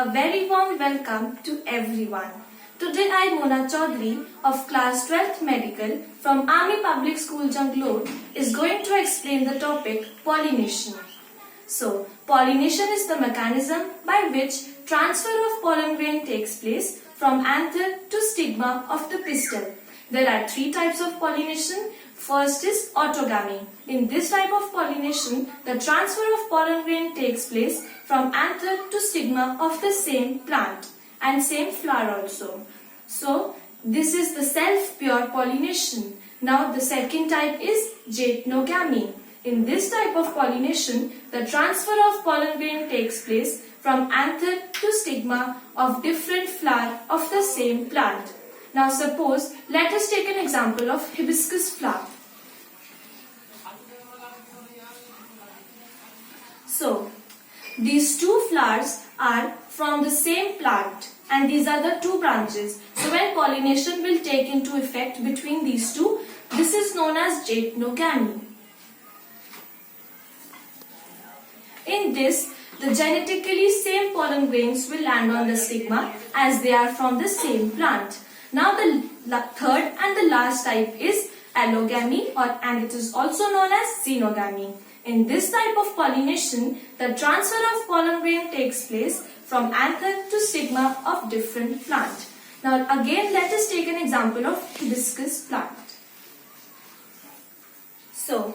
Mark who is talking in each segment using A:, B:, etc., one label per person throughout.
A: A very warm welcome to everyone. Today I, Mona Chaudhary of class 12th Medical from Army Public School Janglore is going to explain the topic pollination. So, pollination is the mechanism by which transfer of pollen grain takes place from anther to stigma of the pistil. There are three types of pollination. First is autogamy. In this type of pollination, the transfer of pollen grain takes place from anther to stigma of the same plant and same flower also. So, this is the self-pure pollination. Now, the second type is geitonogamy. In this type of pollination, the transfer of pollen grain takes place from anther to stigma of different flower of the same plant. Now suppose, let us take an example of hibiscus flower. So, these two flowers are from the same plant and these are the two branches. So when pollination will take into effect between these two, this is known as geitonogamy. In this, the genetically same pollen grains will land on the stigma as they are from the same plant. Now the third and the last type is allogamy and it is also known as xenogamy. In this type of pollination, the transfer of pollen grain takes place from anther to stigma of different plant. Now again let us take an example of hibiscus plant. So,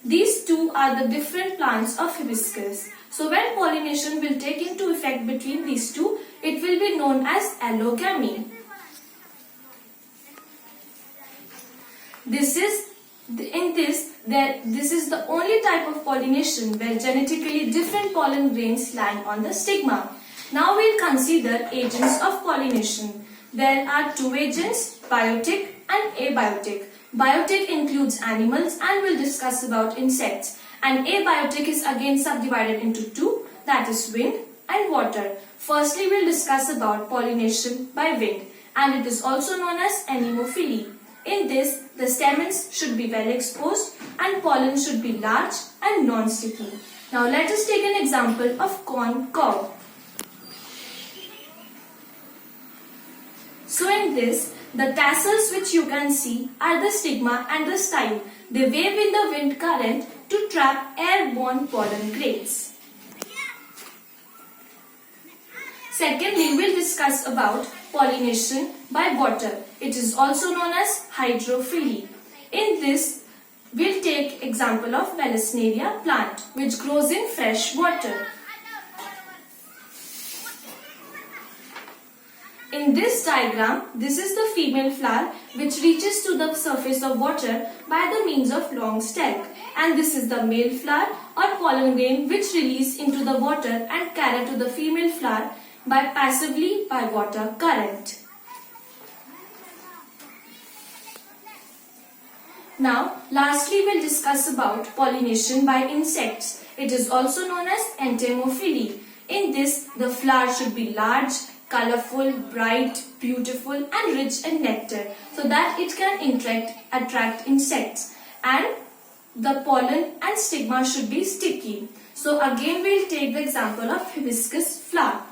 A: these two are the different plants of hibiscus. So when pollination will take into effect between these two, it will be known as allogamy. This is the only type of pollination where genetically different pollen grains land on the stigma. Now we'll consider agents of pollination. There are two agents, biotic and abiotic. Biotic includes animals and we'll discuss about insects. And abiotic is again subdivided into two, that is wind and water. Firstly, we'll discuss about pollination by wind and it is also known as anemophily. In this, the stamens should be well exposed and pollen should be large and non-sticky. Now let us take an example of corn cob. So in this, the tassels which you can see are the stigma and the style. They wave in the wind current to trap airborne pollen grains. Secondly, we'll discuss about pollination by water. It is also known as hydrophily. In this, we'll take example of Vallisneria plant which grows in fresh water. In this diagram, this is the female flower which reaches to the surface of water by the means of long stalk, and this is the male flower or pollen grain which release into the water and carry to the female flower passively by water current. Now, lastly we'll discuss about pollination by insects. It is also known as entomophily. In this, the flower should be large, colorful, bright, beautiful and rich in nectar so that it can attract insects, and the pollen and stigma should be sticky. So again we'll take the example of hibiscus flower.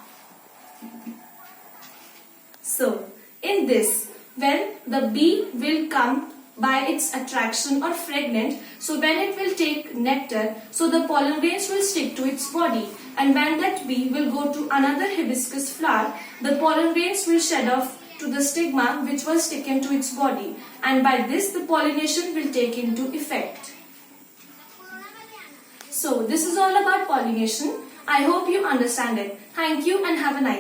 A: So in this, when the bee will come by its attraction or fragrant, so when it will take nectar, so the pollen grains will stick to its body, and when that bee will go to another hibiscus flower, the pollen grains will shed off to the stigma which was sticking to its body, and by this the pollination will take into effect. So this is all about pollination. I hope you understand it. Thank you and have a nice day.